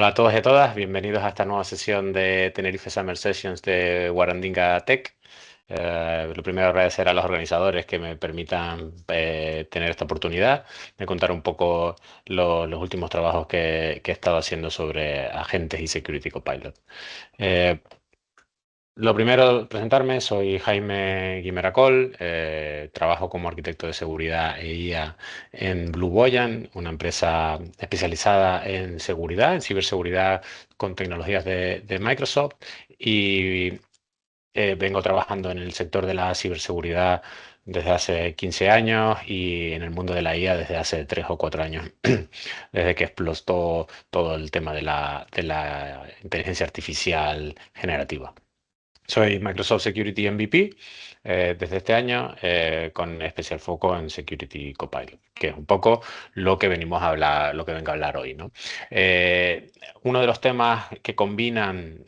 Hola a todos y a todas, bienvenidos a esta nueva sesión de Tenerife Summer Sessions de Warandinga Tech. Lo primero, agradecer a los organizadores que me permitan tener esta oportunidad de contar un poco los últimos trabajos que he estado haciendo sobre agentes y Security Copilot. Eh, lo primero, presentarme, soy Jaime Guimeracol, trabajo como arquitecto de seguridad e IA en Blue Boyan, una empresa especializada en seguridad, en ciberseguridad con tecnologías de Microsoft y vengo trabajando en el sector de la ciberseguridad desde hace 15 años y en el mundo de la IA desde hace 3 o 4 años, desde que explotó todo el tema de la inteligencia artificial generativa. Soy Microsoft Security MVP desde este año con especial foco en Security Copilot, que es un poco lo que venimos a hablar, lo que vengo a hablar hoy, ¿no? Eh, Uno de los temas que combinan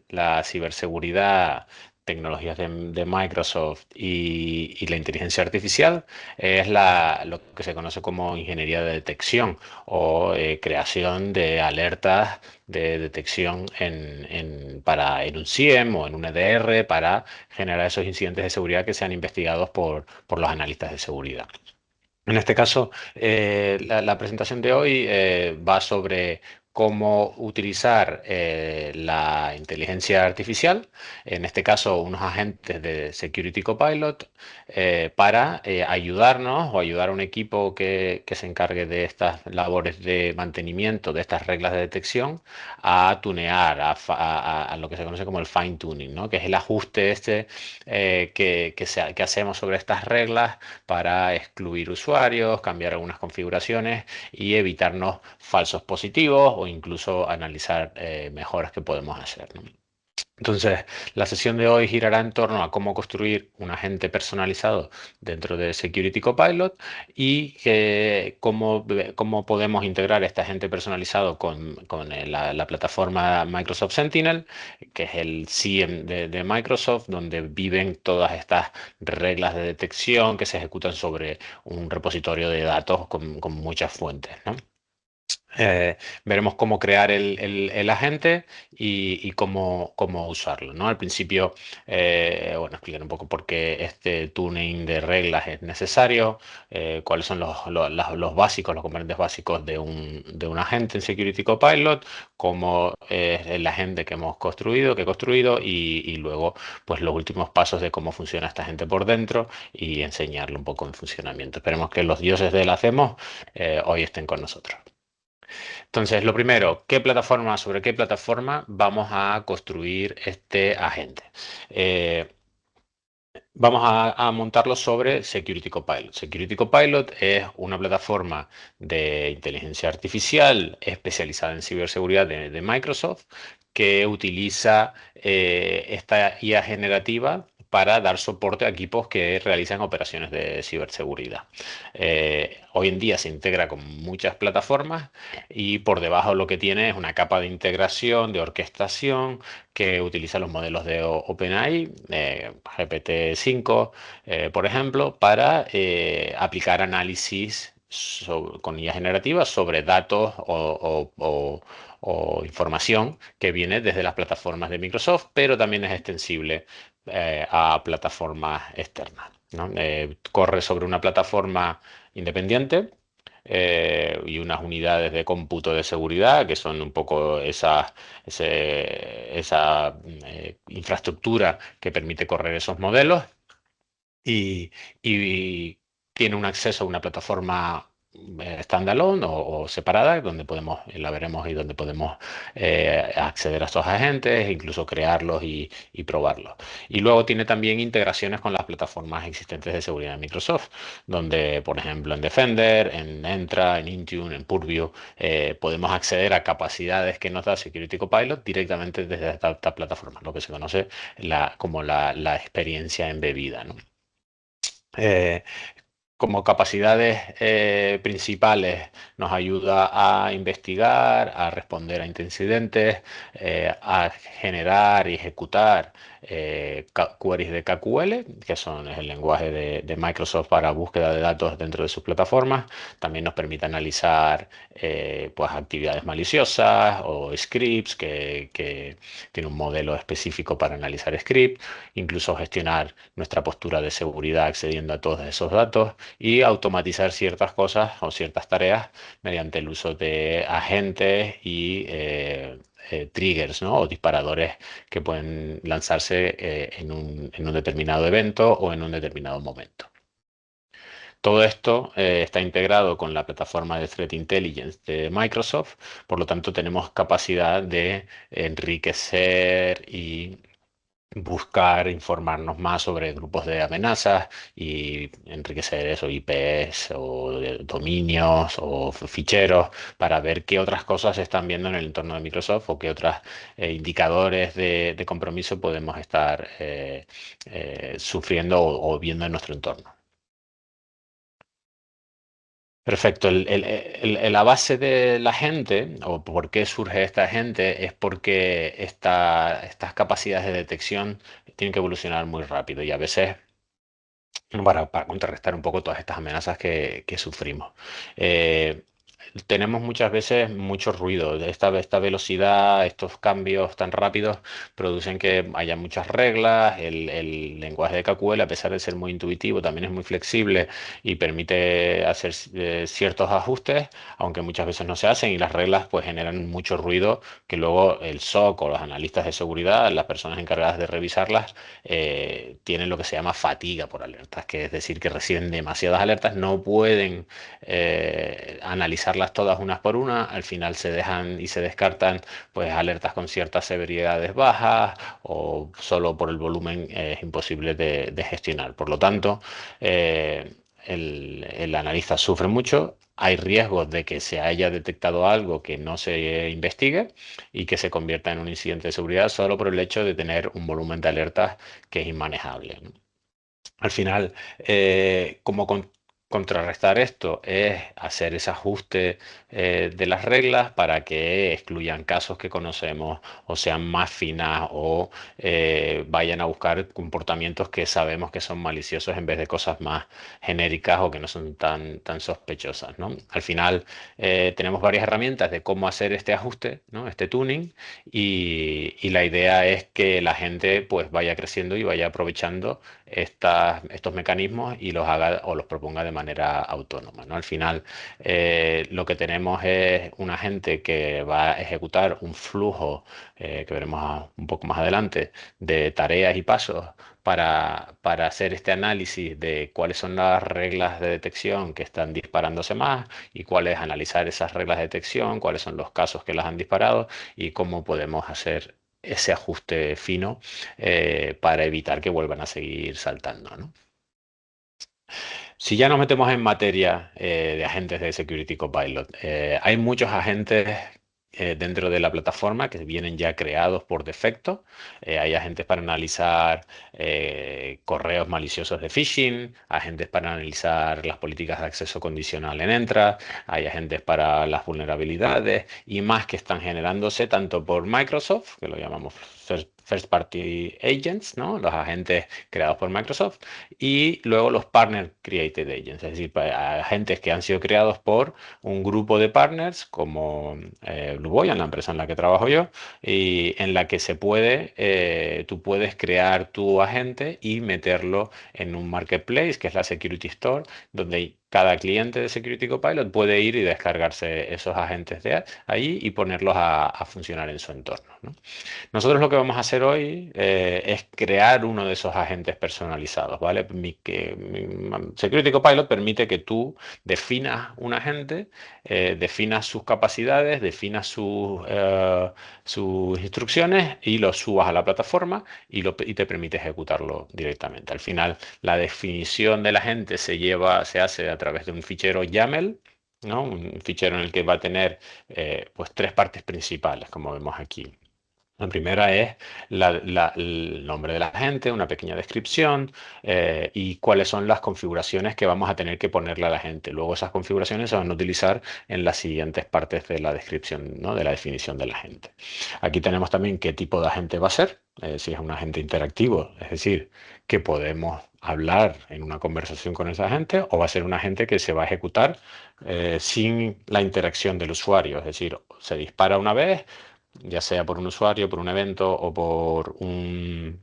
la ciberseguridad, tecnologías de Microsoft y la inteligencia artificial es lo que se conoce como ingeniería de detección o creación de alertas de detección en un CIEM o en un EDR para generar esos incidentes de seguridad que sean investigados por los analistas de seguridad. En este caso, la presentación de hoy va sobre cómo utilizar la inteligencia artificial, en este caso unos agentes de Security Copilot, para ayudarnos o ayudar a un equipo que se encargue de estas labores de mantenimiento, de estas reglas de detección, a tunear, a lo que se conoce como el fine tuning, ¿no? Que es el ajuste este que hacemos sobre estas reglas para excluir usuarios, cambiar algunas configuraciones y evitarnos falsos positivos o incluso analizar mejoras que podemos hacer, ¿no? Entonces, la sesión de hoy girará en torno a cómo construir un agente personalizado dentro de Security Copilot y cómo podemos integrar este agente personalizado con la plataforma Microsoft Sentinel, que es el CIEM de Microsoft, donde viven todas estas reglas de detección que se ejecutan sobre un repositorio de datos con muchas fuentes, ¿no? Veremos cómo crear el agente y cómo usarlo, ¿no? Al principio, bueno, explicar un poco por qué este tuning de reglas es necesario, cuáles son los básicos, los componentes básicos de un agente en Security Copilot, cómo es el agente que he construido y luego, pues, los últimos pasos de cómo funciona esta agente por dentro y enseñarle un poco en funcionamiento. Esperemos que los dioses del hacemos hoy estén con nosotros. Entonces, lo primero, sobre qué plataforma vamos a construir este agente? Eh, Vamos a montarlo sobre Security Copilot. Security Copilot es una plataforma de inteligencia artificial especializada en ciberseguridad de Microsoft que utiliza esta IA generativa para dar soporte a equipos que realizan operaciones de ciberseguridad. Hoy en día se integra con muchas plataformas y por debajo lo que tiene es una capa de integración, de orquestación, que utiliza los modelos de OpenAI, GPT-5, por ejemplo, para aplicar análisis con IA generativa sobre datos o información que viene desde las plataformas de Microsoft, pero también es extensible a plataformas externas, ¿no? Corre sobre una plataforma independiente y unas unidades de cómputo de seguridad, que son un poco esa infraestructura que permite correr esos modelos y tiene un acceso a una plataforma standalone o separada, donde podemos, la veremos, y donde podemos acceder a estos agentes, incluso crearlos y probarlos. Y luego tiene también integraciones con las plataformas existentes de seguridad de Microsoft, donde, por ejemplo, en Defender, en Entra, en Intune, en Purview, podemos acceder a capacidades que nos da Security Copilot directamente desde esta plataforma, lo que se conoce como la experiencia embebida, ¿no? Eh, como capacidades principales nos ayuda a investigar, a responder a incidentes, a generar y ejecutar queries de KQL, que son el lenguaje de Microsoft para búsqueda de datos dentro de sus plataformas. También nos permite analizar pues actividades maliciosas o scripts que tiene un modelo específico para analizar scripts, incluso gestionar nuestra postura de seguridad accediendo a todos esos datos y automatizar ciertas cosas o ciertas tareas mediante el uso de agentes y triggers, ¿no? O disparadores que pueden lanzarse en un determinado evento o en un determinado momento. Todo esto está integrado con la plataforma de Threat Intelligence de Microsoft, por lo tanto tenemos capacidad de enriquecer y buscar informarnos más sobre grupos de amenazas y enriquecer eso, IPs o dominios o ficheros para ver qué otras cosas se están viendo en el entorno de Microsoft o qué otros indicadores de compromiso podemos estar sufriendo o viendo en nuestro entorno. Perfecto. La base de la gente, o por qué surge esta gente, es porque estas capacidades de detección tienen que evolucionar muy rápido y a veces para contrarrestar un poco todas estas amenazas que sufrimos. Eh, Tenemos muchas veces mucho ruido. Esta velocidad, estos cambios tan rápidos producen que haya muchas reglas. El lenguaje de KQL, a pesar de ser muy intuitivo, también es muy flexible y permite hacer ciertos ajustes, aunque muchas veces no se hacen y las reglas pues generan mucho ruido que luego el SOC o los analistas de seguridad, las personas encargadas de revisarlas, tienen lo que se llama fatiga por alertas, que es decir, que reciben demasiadas alertas, no pueden analizarlas todas unas por una, al final se dejan y se descartan pues alertas con ciertas severidades bajas o solo por el volumen es imposible de gestionar. Por lo tanto, el analista sufre mucho. Hay riesgos de que se haya detectado algo que no se investigue y que se convierta en un incidente de seguridad solo por el hecho de tener un volumen de alertas que es inmanejable, ¿no? Al final, cómo contrarrestar esto es hacer ese ajuste de las reglas para que excluyan casos que conocemos o sean más finas o vayan a buscar comportamientos que sabemos que son maliciosos en vez de cosas más genéricas o que no son tan sospechosas, ¿no? Al final, tenemos varias herramientas de cómo hacer este ajuste, ¿no? Este tuning y la idea es que la gente pues vaya creciendo y vaya aprovechando estos mecanismos y los haga o los proponga de manera autónoma, ¿no? Al final, lo que tenemos es un agente que va a ejecutar un flujo, que veremos un poco más adelante, de tareas y pasos para hacer este análisis de cuáles son las reglas de detección que están disparándose más y cuáles analizar esas reglas de detección, cuáles son los casos que las han disparado y cómo podemos hacer ese ajuste fino para evitar que vuelvan a seguir saltando, ¿no? Si ya nos metemos en materia de agentes de Security Copilot, hay muchos agentes dentro de la plataforma que vienen ya creados por defecto. Hay agentes para analizar correos maliciosos de phishing, agentes para analizar las políticas de acceso condicional en Entra, hay agentes para las vulnerabilidades y más que están generándose tanto por Microsoft, que lo llamamos First Party Agents, ¿no? Los agentes creados por Microsoft, y luego los Partner Created Agents, es decir, agentes que han sido creados por un grupo de partners como Blue Boyan, la empresa en la que trabajo yo, y en la que tú puedes crear tu agente y meterlo en un marketplace, que es la Security Store, donde cada cliente de Security Copilot puede ir y descargarse esos agentes de ahí y ponerlos a funcionar en su entorno, ¿no? Nosotros lo que vamos a hacer hoy es crear uno de esos agentes personalizados, ¿vale? Security Copilot permite que tú definas un agente, definas sus capacidades, definas sus instrucciones y lo subas a la plataforma y te permite ejecutarlo directamente. Al final, la definición del agente se hace a través de un fichero YAML, ¿no? Un fichero en el que va a tener pues tres partes principales, como vemos aquí. La primera es el nombre de la gente, una pequeña descripción y cuáles son las configuraciones que vamos a tener que ponerle a la gente. Luego esas configuraciones se van a utilizar en las siguientes partes de la descripción, ¿no? De la definición de la gente. Aquí tenemos también qué tipo de agente va a ser, si es un agente interactivo, es decir, que podemos hablar en una conversación con esa gente, o va a ser un agente que se va a ejecutar sin la interacción del usuario, es decir, se dispara una vez, ya sea por un usuario, por un evento o por un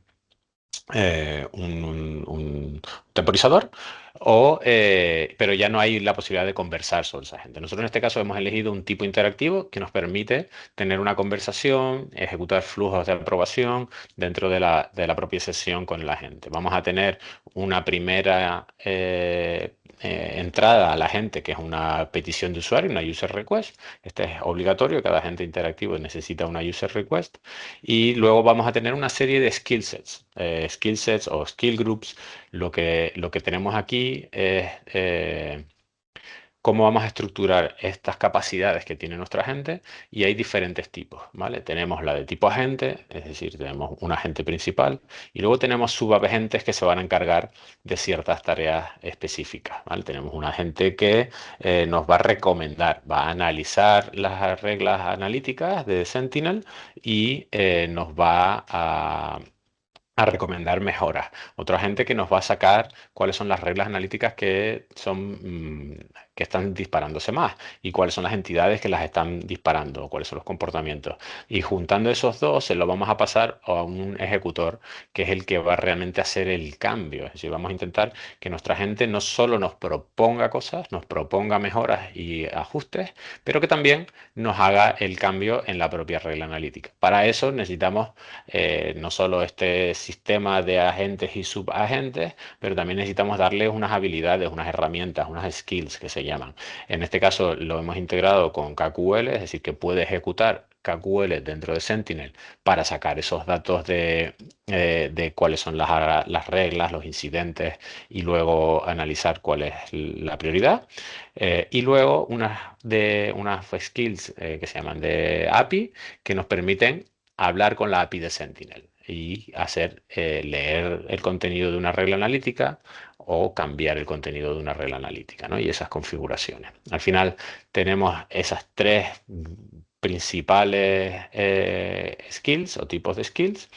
temporizador, pero ya no hay la posibilidad de conversar sobre esa gente. Nosotros en este caso hemos elegido un tipo interactivo que nos permite tener una conversación, ejecutar flujos de aprobación dentro de la propia sesión con la gente. Vamos a tener una primera entrada a la gente, que es una petición de usuario, una user request. Este es obligatorio, cada agente interactivo necesita una user request. Y luego vamos a tener una serie de skill sets o skill groups. Lo que tenemos aquí es cómo vamos a estructurar estas capacidades que tiene nuestra agente, y hay diferentes tipos, ¿vale? Tenemos la de tipo agente, es decir, tenemos un agente principal y luego tenemos subagentes que se van a encargar de ciertas tareas específicas, ¿vale? Tenemos un agente que nos va a recomendar, va a analizar las reglas analíticas de Sentinel y nos va a recomendar mejoras. Otra gente que nos va a sacar cuáles son las reglas analíticas que están disparándose más y cuáles son las entidades que las están disparando, cuáles son los comportamientos. Y juntando esos dos, se lo vamos a pasar a un ejecutor que es el que va realmente a hacer el cambio. Es decir, vamos a intentar que nuestra gente no solo nos proponga cosas, nos proponga mejoras y ajustes, pero que también nos haga el cambio en la propia regla analítica. Para eso necesitamos no solo este sistema de agentes y subagentes, pero también necesitamos darles unas habilidades, unas herramientas, unas skills que se llaman. En este caso lo hemos integrado con KQL, es decir, que puede ejecutar KQL dentro de Sentinel para sacar esos datos de cuáles son las reglas, los incidentes, y luego analizar cuál es la prioridad. Y luego unas skills que se llaman de API, que nos permiten hablar con la API de Sentinel y leer el contenido de una regla analítica o cambiar el contenido de una regla analítica, ¿no? Y esas configuraciones. Al final tenemos esas tres principales skills o tipos de skills,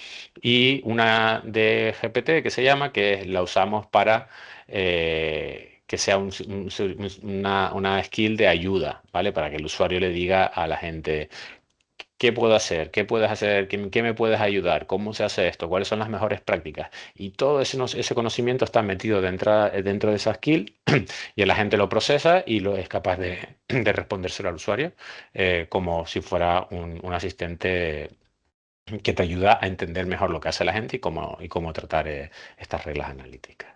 y una de GPT que se llama, que la usamos para que sea una skill de ayuda, ¿vale? Para que el usuario le diga a la gente: ¿qué puedo hacer? ¿Qué puedes hacer? ¿Qué me puedes ayudar? ¿Cómo se hace esto? ¿Cuáles son las mejores prácticas? Y todo ese conocimiento está metido dentro de esa skill y la gente lo procesa y es capaz de respondérselo al usuario como si fuera un asistente que te ayuda a entender mejor lo que hace la gente y cómo tratar estas reglas analíticas.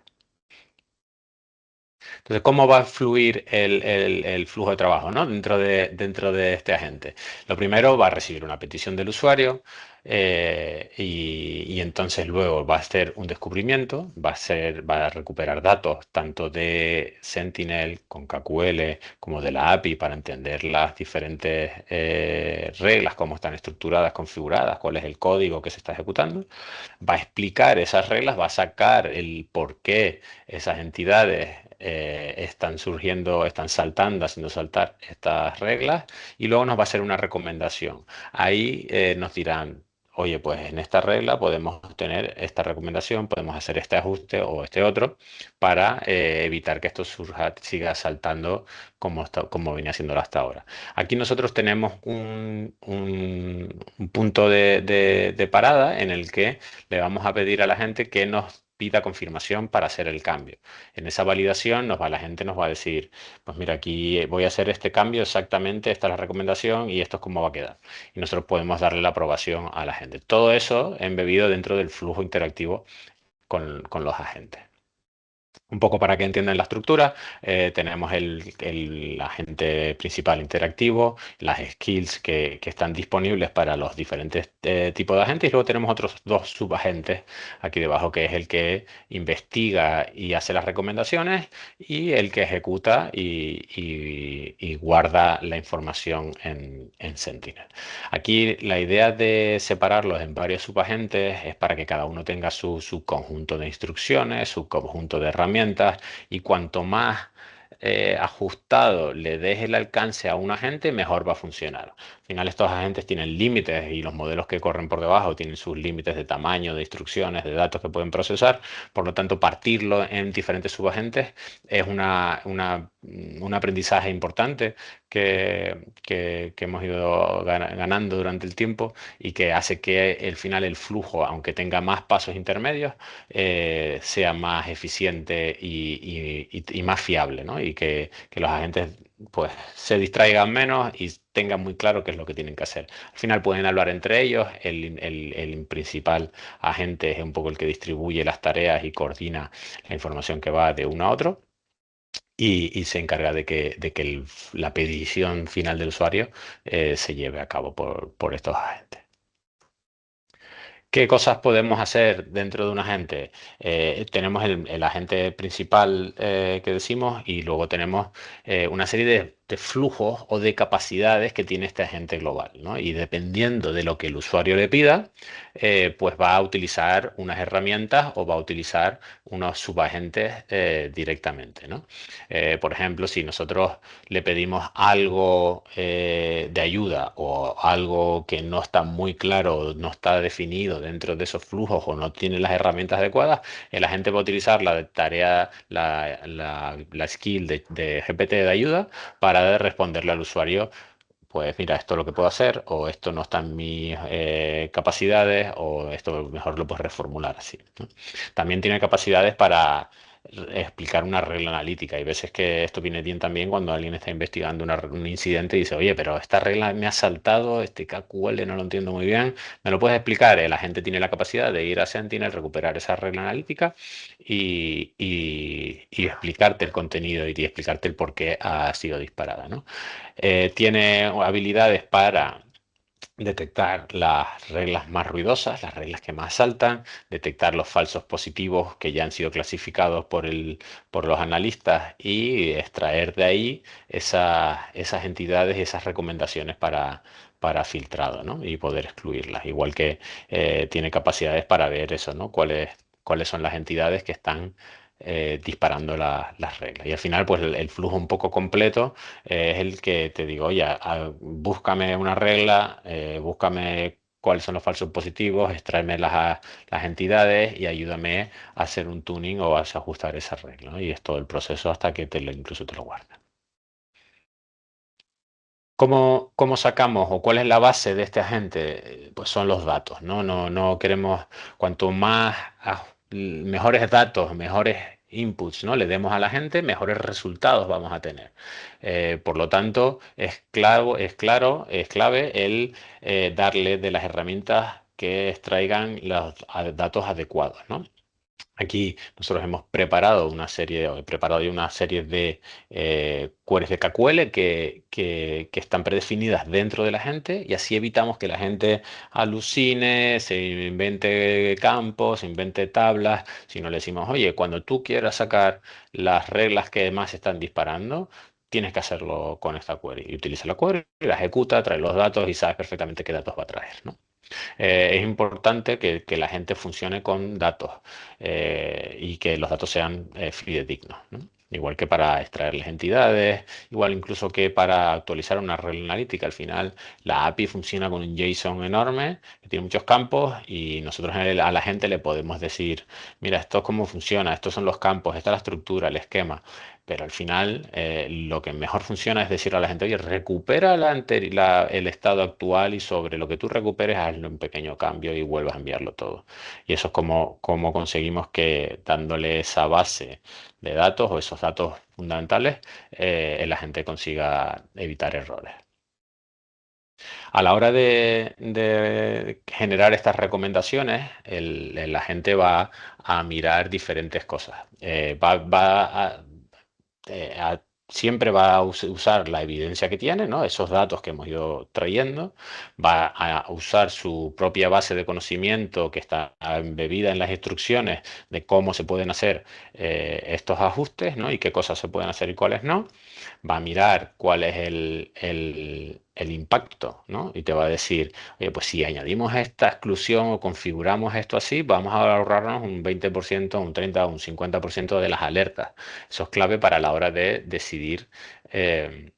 Entonces, ¿cómo va a fluir el flujo de trabajo, ¿no? dentro de este agente? Lo primero, va a recibir una petición del usuario y entonces luego va a hacer un descubrimiento, va a recuperar datos tanto de Sentinel con KQL como de la API para entender las diferentes reglas, cómo están estructuradas, configuradas, cuál es el código que se está ejecutando. Va a explicar esas reglas, va a sacar el por qué esas entidades están surgiendo, están saltando, haciendo saltar estas reglas, y luego nos va a hacer una recomendación. Ahí nos dirán: oye, pues en esta regla podemos tener esta recomendación, podemos hacer este ajuste o este otro para evitar que esto siga saltando como venía haciéndolo hasta ahora. Aquí nosotros tenemos un punto de parada en el que le vamos a pedir a la gente que nos pida confirmación para hacer el cambio. En esa validación la gente nos va a decir: pues mira, aquí voy a hacer este cambio exactamente, esta es la recomendación y esto es cómo va a quedar. Y nosotros podemos darle la aprobación a la gente. Todo eso embebido dentro del flujo interactivo con los agentes. Un poco para que entiendan la estructura, tenemos el agente principal interactivo, las skills que están disponibles para los diferentes tipos de agentes y luego tenemos otros dos subagentes aquí debajo, que es el que investiga y hace las recomendaciones y el que ejecuta y guarda la información en Sentinel. Aquí la idea de separarlos en varios subagentes es para que cada uno tenga su subconjunto de instrucciones, su conjunto de herramientas y cuanto más ajustado le des el alcance a un agente, mejor va a funcionar. Al final estos agentes tienen límites y los modelos que corren por debajo tienen sus límites de tamaño, de instrucciones, de datos que pueden procesar. Por lo tanto, partirlo en diferentes subagentes es un aprendizaje importante que hemos ido ganando durante el tiempo y que hace que el final el flujo, aunque tenga más pasos intermedios, sea más eficiente y más fiable, ¿no? Y que los agentes pues se distraigan menos y tengan muy claro qué es lo que tienen que hacer. Al final pueden hablar entre ellos, el principal agente es un poco el que distribuye las tareas y coordina la información que va de uno a otro y se encarga de que la petición final del usuario se lleve a cabo por estos agentes. ¿Qué cosas podemos hacer dentro de un agente? Tenemos el agente principal que decimos y luego tenemos una serie de flujos o de capacidades que tiene este agente global, ¿no? Y dependiendo de lo que el usuario le pida, pues va a utilizar unas herramientas o va a utilizar unos subagentes directamente, ¿no? Por ejemplo, si nosotros le pedimos algo de ayuda o algo que no está muy claro, no está definido dentro de esos flujos o no tiene las herramientas adecuadas, el agente va a utilizar la tarea, la skill de GPT de ayuda para responderle al usuario. Pues mira, esto es lo que puedo hacer, o esto no está en mis capacidades, o esto mejor lo puedes reformular así, ¿no? También tiene capacidades para explicar una regla analítica. Hay veces que esto viene bien también cuando alguien está investigando un incidente y dice, oye, pero esta regla me ha saltado, este KQL no lo entiendo muy bien, ¿me lo puedes explicar? La gente tiene la capacidad de ir a Sentinel, recuperar esa regla analítica y explicarte el contenido y explicarte el por qué ha sido disparada, ¿no? Tiene habilidades para detectar las reglas más ruidosas, las reglas que más saltan, detectar los falsos positivos que ya han sido clasificados por los analistas y extraer de ahí esas entidades y esas recomendaciones para filtrado, ¿no? Y poder excluirlas. Igual que tiene capacidades para ver eso, ¿no? Cuáles son las entidades que están disparando las reglas. Y al final, pues el flujo un poco completo es el que te digo, oye, búscame una regla, búscame cuáles son los falsos positivos, extráeme las entidades y ayúdame a hacer un tuning o a ajustar esa regla, ¿no? Y es todo el proceso hasta que incluso te lo guarda. ¿Cómo sacamos o cuál es la base de este agente? Pues son los datos, ¿no? No queremos, cuanto más mejores datos, mejores inputs, ¿no? Le demos a la gente, mejores resultados vamos a tener. Por lo tanto, es clave el darle de las herramientas que extraigan los datos adecuados, ¿no? Aquí nosotros hemos preparado una serie, o he preparado ya una serie de queries de KQL que están predefinidas dentro de la gente y así evitamos que la gente alucine, se invente campos, se invente tablas, sino le decimos, oye, cuando tú quieras sacar las reglas que más están disparando, tienes que hacerlo con esta query. Y utiliza la query, la ejecuta, trae los datos y sabes perfectamente qué datos va a traer, ¿no? Es importante que la gente funcione con datos y que los datos sean fidedignos, ¿no? Igual que para extraerles entidades, igual incluso que para actualizar una regla analítica. Al final, la API funciona con un JSON enorme que tiene muchos campos y nosotros a la gente le podemos decir, mira, esto es cómo funciona, estos son los campos, esta es la estructura, el esquema. Pero al final, lo que mejor funciona es decir a la gente, oye, recupera el estado actual y sobre lo que tú recuperes, hazle un pequeño cambio y vuelvas a enviarlo todo. Y eso es como conseguimos que dándole esa base de datos o esos datos fundamentales, la gente consiga evitar errores. A la hora de generar estas recomendaciones, la gente va a mirar diferentes cosas. Siempre va a usar la evidencia que tiene, ¿no? Esos datos que hemos ido trayendo, va a usar su propia base de conocimiento que está embebida en las instrucciones de cómo se pueden hacer estos ajustes, ¿no? Y qué cosas se pueden hacer y cuáles no. Va a mirar cuál es el impacto, ¿no? Y te va a decir, oye, pues si añadimos esta exclusión o configuramos esto así, vamos a ahorrarnos un 20%, un 30%, un 50% de las alertas. Eso es clave para la hora de eh,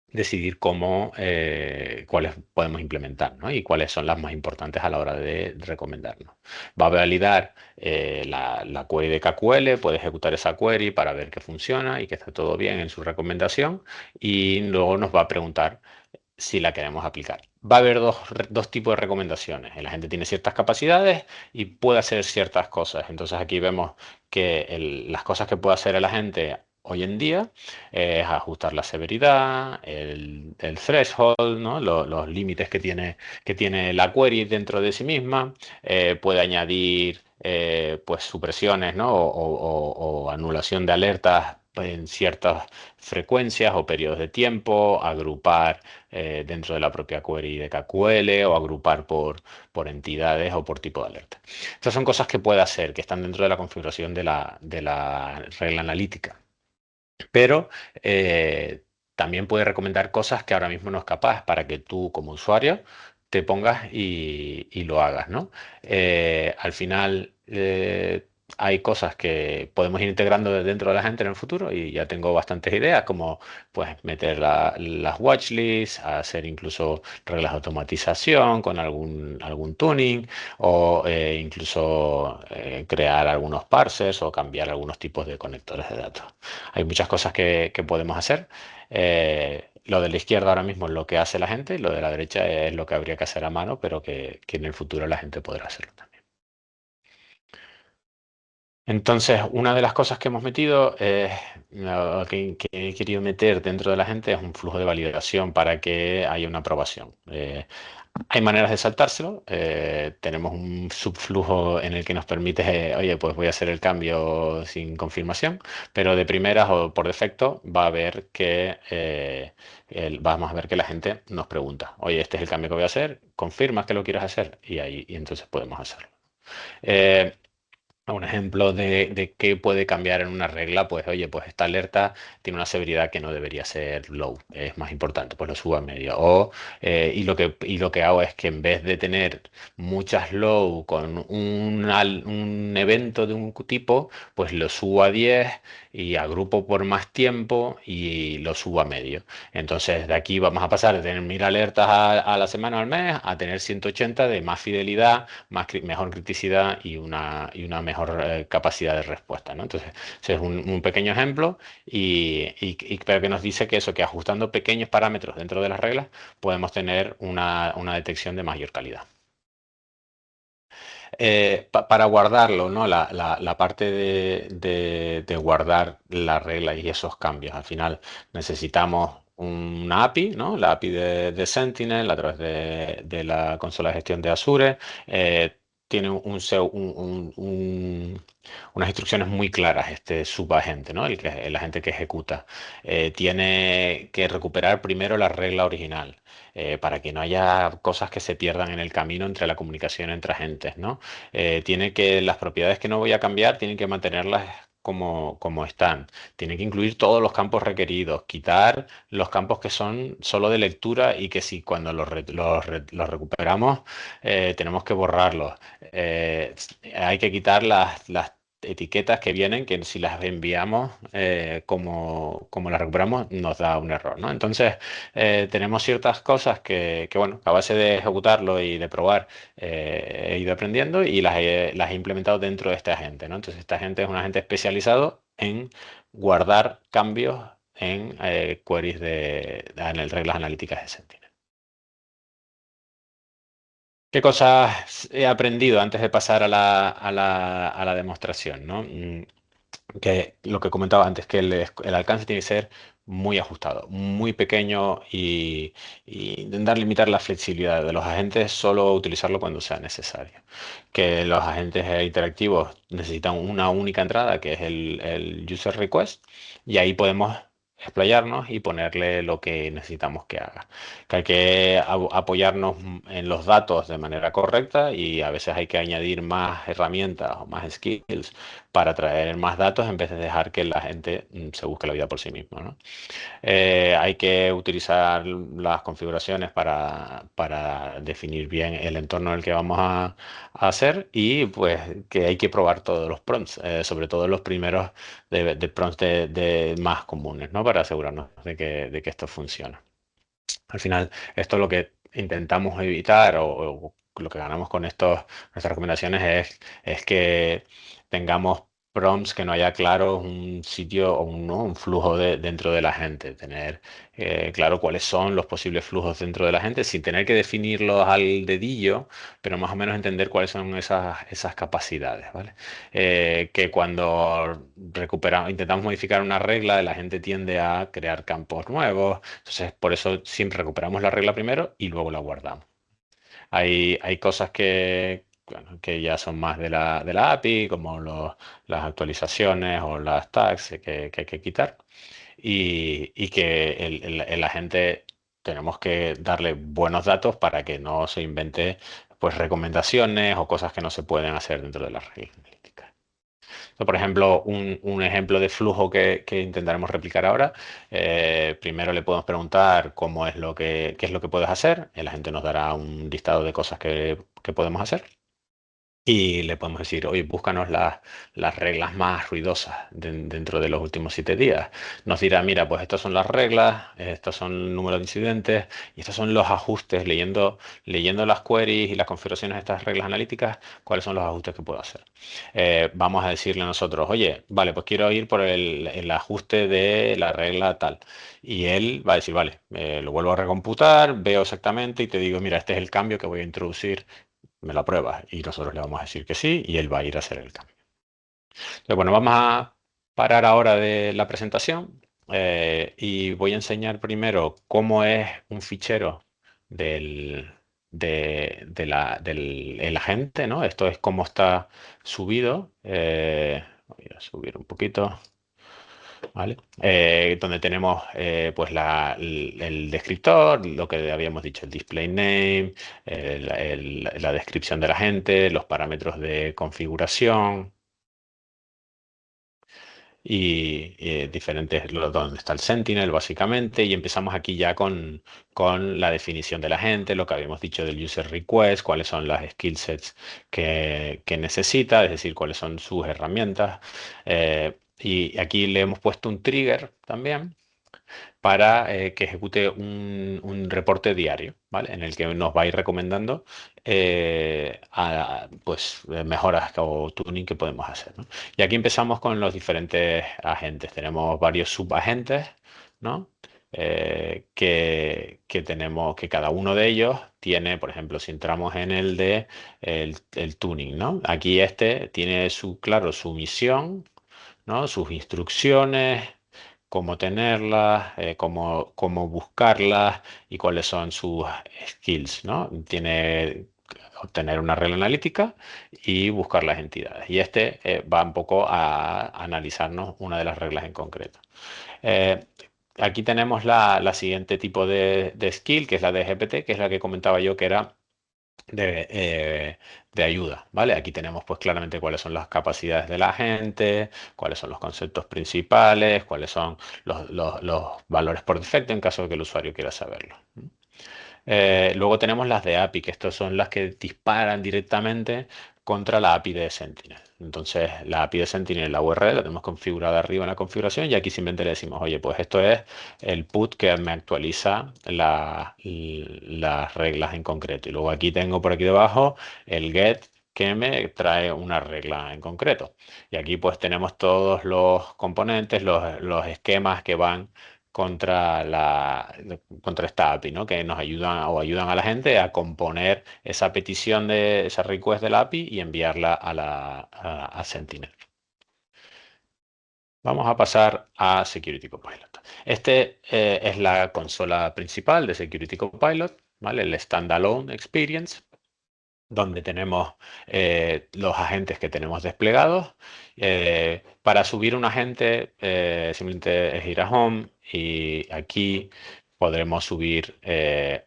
decidir cuáles podemos implementar, ¿no? Y cuáles son las más importantes a la hora de recomendarnos. Va a validar la query de KQL, puede ejecutar esa query para ver que funciona y que está todo bien en su recomendación y luego nos va a preguntar si la queremos aplicar. Va a haber dos tipos de recomendaciones. La gente tiene ciertas capacidades y puede hacer ciertas cosas. Entonces aquí vemos que las cosas que puede hacer la gente hoy en día es ajustar la severidad, el threshold, ¿no? Los límites que tiene la query dentro de sí misma. Puede añadir pues supresiones, ¿no? O anulación de alertas en ciertas frecuencias o periodos de tiempo, agrupar dentro de la propia query de KQL o agrupar por entidades o por tipo de alerta. Estas son cosas que puede hacer, que están dentro de la configuración de la regla analítica. Pero también puede recomendar cosas que ahora mismo no es capaz para que tú como usuario te pongas y lo hagas, ¿no? Al final hay cosas que podemos ir integrando dentro de la gente en el futuro y ya tengo bastantes ideas, como pues meter las watchlists, hacer incluso reglas de automatización con algún tuning o incluso crear algunos parsers o cambiar algunos tipos de conectores de datos. Hay muchas cosas que podemos hacer. Lo de la izquierda ahora mismo es lo que hace la gente, lo de la derecha es lo que habría que hacer a mano, pero que en el futuro la gente podrá hacerlo también. Entonces, una de las cosas que hemos metido, que he querido meter dentro de la gente es un flujo de validación para que haya una aprobación. Hay maneras de saltárselo. Tenemos un subflujo en el que nos permite, oye, pues voy a hacer el cambio sin confirmación, pero de primeras o por defecto va a ver que vamos a ver que la gente nos pregunta, oye, este es el cambio que voy a hacer, ¿confirmas que lo quieres hacer? Y entonces podemos hacerlo. Eh, un ejemplo de qué puede cambiar en una regla, pues oye, pues esta alerta tiene una severidad que no debería ser low, es más importante, pues lo subo a medio. Y lo que hago es que en vez de tener muchas low con un evento de un tipo, pues lo subo a 10 y agrupo por más tiempo y lo subo a medio. Entonces de aquí vamos a pasar de tener 1000 alertas a la semana o al mes a tener 180 de más fidelidad, mejor criticidad y una mejor capacidad de respuesta, ¿no? Entonces, ese es un pequeño ejemplo pero que nos dice que eso, que ajustando pequeños parámetros dentro de las reglas, podemos tener una detección de mayor calidad. Para guardarlo, ¿no? La parte de guardar la regla y esos cambios. Al final necesitamos una API, ¿no? La API de Sentinel a través de la consola de gestión de Azure. Tiene unas instrucciones muy claras, este subagente, ¿no? El agente que ejecuta. Tiene que recuperar primero la regla original. Para que no haya cosas que se pierdan en el camino entre la comunicación entre agentes, ¿no? Las propiedades que no voy a cambiar, tienen que mantenerlas como están. Tiene que incluir todos los campos requeridos, quitar los campos que son solo de lectura y que si cuando los recuperamos tenemos que borrarlos. Hay que quitar las etiquetas que vienen, que si las enviamos como las recuperamos, nos da un error, ¿no? Entonces, tenemos ciertas cosas bueno, a base de ejecutarlo y de probar, he ido aprendiendo y las he implementado dentro de este agente, ¿no? Entonces, este agente es un agente especializado en guardar cambios en queries en reglas analíticas de Sentinel. ¿Qué cosas he aprendido antes de pasar a la demostración, ¿no? Que lo que comentaba antes, que el alcance tiene que ser muy ajustado, muy pequeño y intentar limitar la flexibilidad de los agentes, solo utilizarlo cuando sea necesario. Que los agentes interactivos necesitan una única entrada, que es el user request, y ahí podemos explayarnos y ponerle lo que necesitamos que haga. Que hay que apoyarnos en los datos de manera correcta y a veces hay que añadir más herramientas o más skills para traer más datos en vez de dejar que la gente se busque la vida por sí mismo, ¿no? Hay que utilizar las configuraciones para definir bien el entorno en el que vamos a hacer y pues que hay que probar todos los prompts, sobre todo los primeros de prompts de más comunes, ¿no? Para asegurarnos de que esto funciona. Al final, esto es lo que intentamos evitar o lo que ganamos con nuestras recomendaciones es que tengamos prompts que no haya claro un sitio o un, ¿no? un flujo dentro de la gente, tener claro cuáles son los posibles flujos dentro de la gente sin tener que definirlos al dedillo, pero más o menos entender cuáles son esas capacidades, ¿vale? Que cuando intentamos modificar una regla, la gente tiende a crear campos nuevos, entonces por eso siempre recuperamos la regla primero y luego la guardamos. Hay cosas bueno, que ya son más de la API, como las actualizaciones o las tags que hay que quitar y que el agente tenemos que darle buenos datos para que no se invente pues recomendaciones o cosas que no se pueden hacer dentro de las reglas analíticas. Por ejemplo, un ejemplo de flujo que intentaremos replicar ahora. Primero le podemos preguntar qué es lo que puedes hacer. La gente nos dará un listado de cosas que podemos hacer. Y le podemos decir, oye, búscanos las reglas más ruidosas dentro de los últimos 7 días. Nos dirá, mira, pues estas son las reglas, estos son el número de incidentes y estos son los ajustes, leyendo las queries y las configuraciones de estas reglas analíticas, cuáles son los ajustes que puedo hacer. Vamos a decirle a nosotros, oye, vale, pues quiero ir por el ajuste de la regla tal. Y él va a decir, vale, lo vuelvo a recomputar, veo exactamente y te digo, mira, este es el cambio que voy a introducir, me lo apruebas y nosotros le vamos a decir que sí y él va a ir a hacer el cambio. Entonces, bueno, vamos a parar ahora de la presentación y voy a enseñar primero cómo es un fichero del, del el agente, ¿no? Esto es cómo está subido. Voy a subir un poquito. ¿Vale? Donde tenemos pues el descriptor, lo que habíamos dicho, el display name, la descripción de la gente, los parámetros de configuración y diferentes, donde está el Sentinel básicamente, y empezamos aquí ya con la definición de la gente, lo que habíamos dicho del user request, cuáles son las skill sets que necesita, es decir, cuáles son sus herramientas. Y aquí le hemos puesto un trigger también para que ejecute un reporte diario, ¿vale? En el que nos va a ir recomendando pues, mejoras o tuning que podemos hacer, ¿no? Y aquí empezamos con los diferentes agentes. Tenemos varios subagentes, ¿no? Que cada uno de ellos tiene, por ejemplo, si entramos en el de el tuning, ¿no? Aquí este tiene claro, su misión, ¿no? Sus instrucciones, cómo tenerlas, cómo buscarlas y cuáles son sus skills, ¿no? Tiene obtener una regla analítica y buscar las entidades. Y este va un poco a analizarnos una de las reglas en concreto. Eh, Aquí tenemos la siguiente tipo de skill, que es la de GPT, que es la que comentaba yo, que era de ayuda, ¿vale? Aquí tenemos pues claramente cuáles son las capacidades de la gente, cuáles son los conceptos principales, cuáles son los valores por defecto en caso de que el usuario quiera saberlo. Luego tenemos las de API, que estas son las que disparan directamente contra la API de Sentinel. Entonces, la API de Sentinel, la URL, la tenemos configurada arriba en la configuración y aquí simplemente le decimos, oye, pues esto es el put que me actualiza las reglas en concreto. Y luego aquí tengo por aquí debajo el get que me trae una regla en concreto. Y aquí pues tenemos todos los componentes, los esquemas que van contra contra esta API, ¿no? Que nos ayudan a la gente a componer esa petición de esa request de la API y enviarla a Sentinel. Vamos a pasar a Security Copilot. Es la consola principal de Security Copilot, ¿vale? El Standalone Experience, donde tenemos los agentes que tenemos desplegados. Para subir un agente, simplemente es ir a Home y aquí podremos subir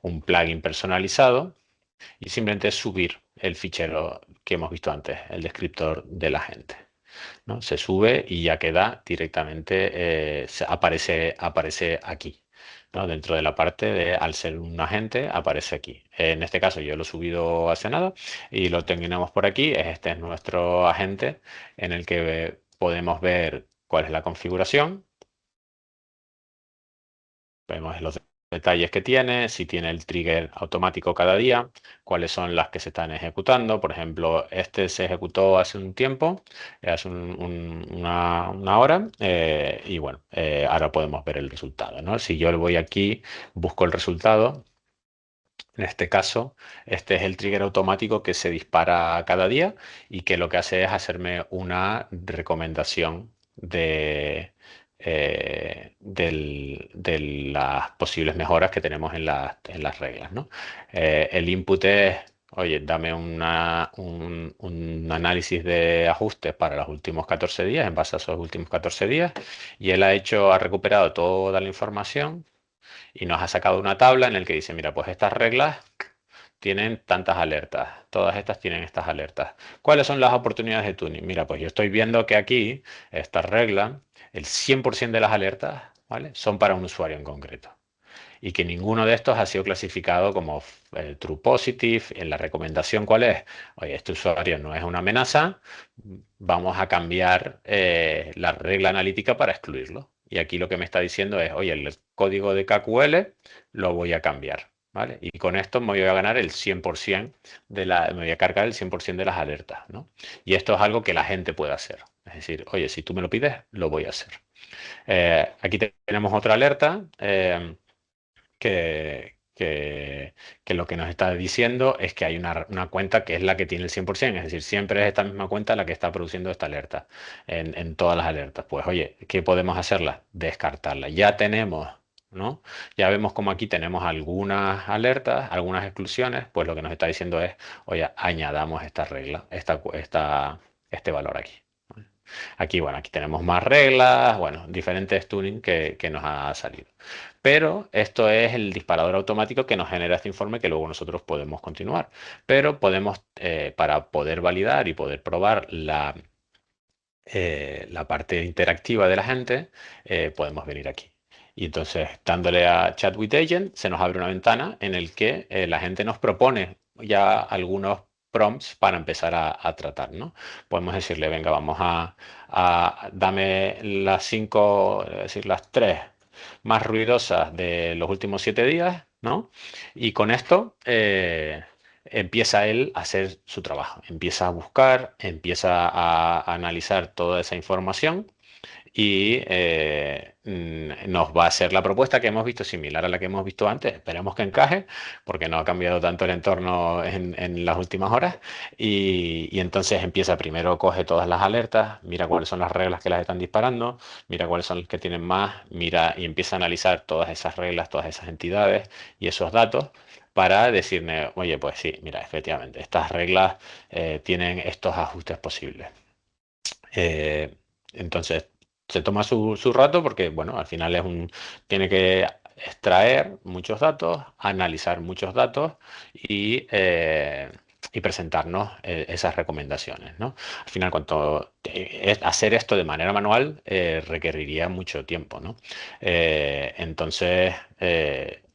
un plugin personalizado y simplemente subir el fichero que hemos visto antes, el descriptor del agente, ¿no? Se sube y ya queda directamente, aparece aquí, ¿no? Dentro de la parte de, al ser un agente, aparece aquí. En este caso yo lo he subido hace nada y lo tenemos por aquí. Este es nuestro agente en el que podemos ver cuál es la configuración. Vemos los detalles que tiene, si tiene el trigger automático cada día, cuáles son las que se están ejecutando. Por ejemplo, este se ejecutó hace un tiempo, hace una hora, y bueno, ahora podemos ver el resultado, ¿no? Si yo le voy aquí, busco el resultado. En este caso, este es el trigger automático que se dispara cada día y que lo que hace es hacerme una recomendación de las posibles mejoras que tenemos en las reglas, ¿no? El input es, oye, dame un análisis de ajustes para los últimos 14 días, en base a esos últimos 14 días, y él ha recuperado toda la información y nos ha sacado una tabla en la que dice, mira, pues estas reglas tienen tantas alertas, todas estas tienen estas alertas. ¿Cuáles son las oportunidades de tuning? Mira, pues yo estoy viendo que aquí, esta regla, el 100% de las alertas, ¿vale? Son para un usuario en concreto. Y que ninguno de estos ha sido clasificado como true positive. En la recomendación, ¿cuál es? Oye, este usuario no es una amenaza, vamos a cambiar la regla analítica para excluirlo. Y aquí lo que me está diciendo es, oye, el código de KQL lo voy a cambiar, ¿vale? Y con esto me voy a ganar el 100% me voy a cargar el 100% de las alertas, ¿no? Y esto es algo que la gente puede hacer. Es decir, oye, si tú me lo pides, lo voy a hacer. Aquí tenemos otra alerta. Que lo que nos está diciendo es que hay una cuenta que es la que tiene el 100%, es decir, siempre es esta misma cuenta la que está produciendo esta alerta en todas las alertas. Pues oye, ¿qué podemos hacerla? Descartarla. Ya tenemos, ¿no? Ya vemos como aquí tenemos algunas alertas, algunas exclusiones, pues lo que nos está diciendo es, oye, añadamos esta regla, este valor aquí. Aquí, bueno, aquí tenemos más reglas, bueno, diferentes tuning que nos ha salido. Pero esto es el disparador automático que nos genera este informe que luego nosotros podemos continuar. Pero podemos, para poder validar y poder probar la parte interactiva de la gente, podemos venir aquí. Y entonces, dándole a Chat with Agent, se nos abre una ventana en el que la gente nos propone ya algunos prompts para empezar a tratar, ¿no? Podemos decirle, venga, dame las cinco, es decir, las tres más ruidosas de los últimos 7 días, ¿no? Y con esto empieza él a hacer su trabajo, empieza a buscar, empieza a analizar toda esa información y nos va a hacer la propuesta que hemos visto similar a la que hemos visto antes. Esperemos que encaje, porque no ha cambiado tanto el entorno en las últimas horas. Y entonces empieza primero, coge todas las alertas, mira cuáles son las reglas que las están disparando, mira cuáles son las que tienen más, mira y empieza a analizar todas esas reglas, todas esas entidades y esos datos para decirme, oye, pues sí, mira, efectivamente, estas reglas tienen estos ajustes posibles. Eh, entonces, se toma su rato porque, bueno, al final tiene que extraer muchos datos, analizar muchos datos y presentarnos esas recomendaciones, ¿no? Al final, hacer esto de manera manual requeriría mucho tiempo, ¿no? Entonces,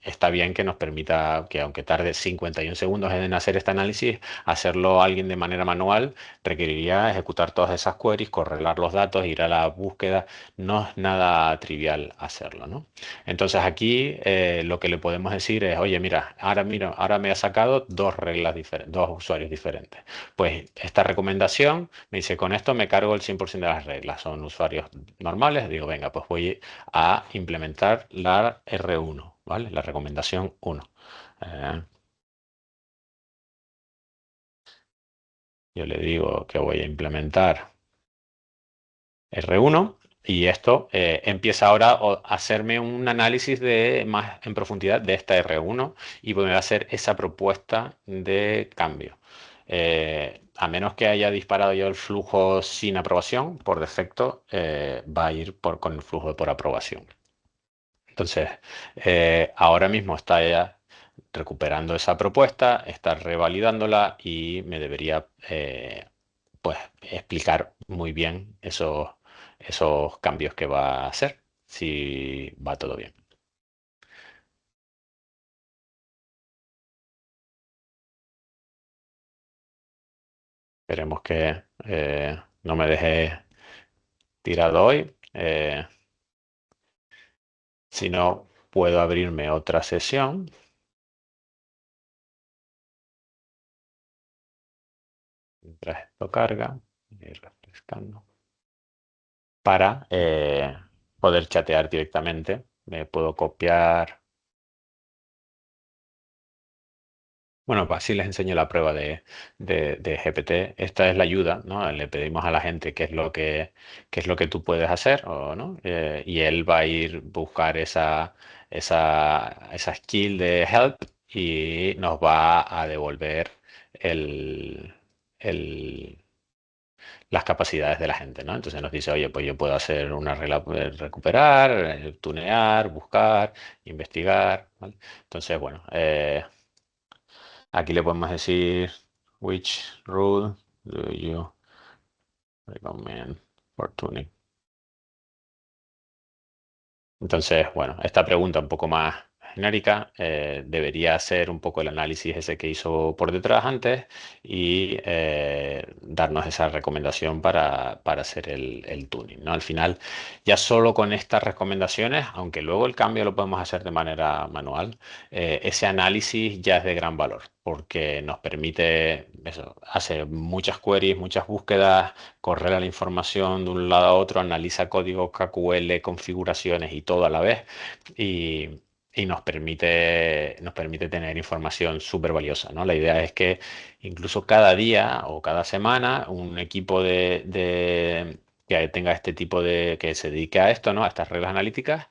está bien que nos permita que, aunque tarde 51 segundos en hacer este análisis, hacerlo alguien de manera manual requeriría ejecutar todas esas queries, correlar los datos, ir a la búsqueda. No es nada trivial hacerlo, ¿no? Entonces aquí lo que le podemos decir es, oye, mira, ahora me ha sacado dos reglas diferentes, dos usuarios diferentes. Pues esta recomendación me dice, con esto me cargo el 100% de las reglas. Son usuarios normales. Digo, venga, pues voy a implementar la R1, ¿vale? La recomendación 1. Eh, yo le digo que voy a implementar R1 Y esto empieza ahora a hacerme un análisis de más en profundidad de esta R1 y me va a hacer esa propuesta de cambio. A menos que haya disparado yo el flujo sin aprobación, por defecto va a ir con el flujo por aprobación. Entonces, ahora mismo está ya recuperando esa propuesta, está revalidándola y me debería pues explicar muy bien esos cambios que va a hacer, si va todo bien. Esperemos que no me deje tirado hoy. Si no, puedo abrirme otra sesión mientras esto carga y refrescando para poder chatear directamente. Me puedo copiar. Bueno, pues así les enseño la prueba de GPT. Esta es la ayuda, ¿no? Le pedimos a la gente qué es lo que tú puedes hacer, o, ¿no? Y él va a ir buscar esa skill de help y nos va a devolver el, el- las capacidades de la gente, ¿no? Entonces nos dice, oye, pues yo puedo hacer una regla, recuperar, tunear, buscar, investigar, ¿vale? Entonces, bueno. Aquí le podemos decir, which rule do you recommend for tuning? Entonces, bueno, esta pregunta un poco más genérica debería ser un poco el análisis ese que hizo por detrás antes y darnos esa recomendación para hacer el tuning, ¿no? Al final, ya solo con estas recomendaciones, aunque luego el cambio lo podemos hacer de manera manual, ese análisis ya es de gran valor porque nos permite eso, hacer muchas queries, muchas búsquedas, correr la información de un lado a otro, analiza código KQL, configuraciones y todo a la vez y nos permite tener información súper valiosa, ¿no? La idea es que incluso cada día o cada semana un equipo que tenga este tipo que se dedique a esto, ¿no? A estas reglas analíticas,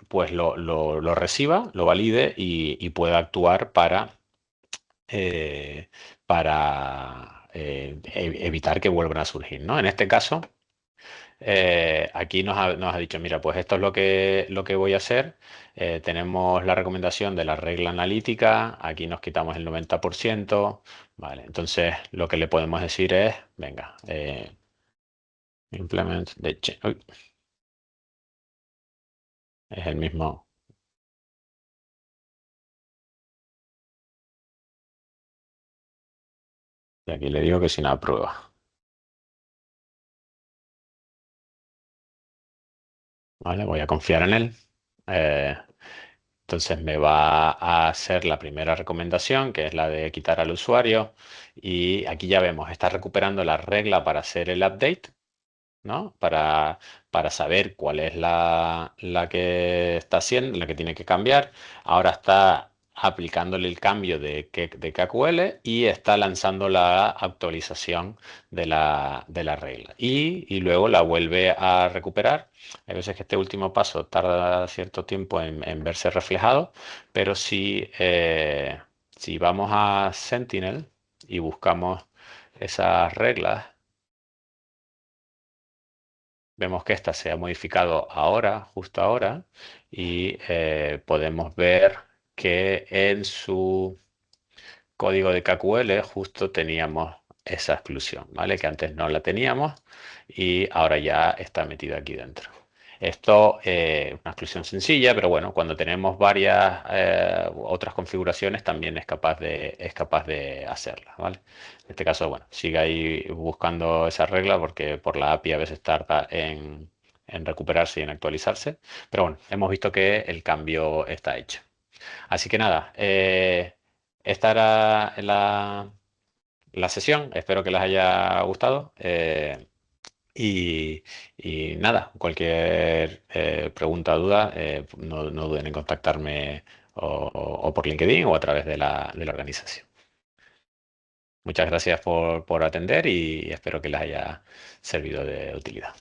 pues lo reciba, lo valide y pueda actuar eh, para evitar que vuelvan a surgir, ¿no? En este caso, aquí nos ha dicho, mira, pues esto es lo que voy a hacer. Tenemos la recomendación de la regla analítica, aquí nos quitamos el 90%, ¿vale? Entonces, lo que le podemos decir es, venga, implement the change. Uy, es el mismo. Y aquí le digo que sin la prueba, ¿vale? Voy a confiar en él. Eh, Entonces me va a hacer la primera recomendación, que es la de quitar al usuario. Y aquí ya vemos, está recuperando la regla para hacer el update, ¿no? Para saber cuál es la que está haciendo, la que tiene que cambiar. Ahora está aplicándole el cambio de KQL y está lanzando la actualización de la regla. Y luego la vuelve a recuperar. Hay veces que este último paso tarda cierto tiempo en verse reflejado, pero si vamos a Sentinel y buscamos esas reglas, vemos que esta se ha modificado ahora, justo ahora, y podemos ver que en su código de KQL justo teníamos esa exclusión, ¿vale? Que antes no la teníamos y ahora ya está metida aquí dentro. Esto es una exclusión sencilla, pero bueno, cuando tenemos varias otras configuraciones también es capaz de hacerla, ¿vale? En este caso, bueno, sigue ahí buscando esa regla porque por la API a veces tarda en recuperarse y en actualizarse, pero bueno, hemos visto que el cambio está hecho. Así que nada, esta era la sesión. Espero que les haya gustado. Y, y nada, cualquier pregunta o duda, no duden en contactarme o por LinkedIn o a través de la organización. Muchas gracias por atender y espero que les haya servido de utilidad.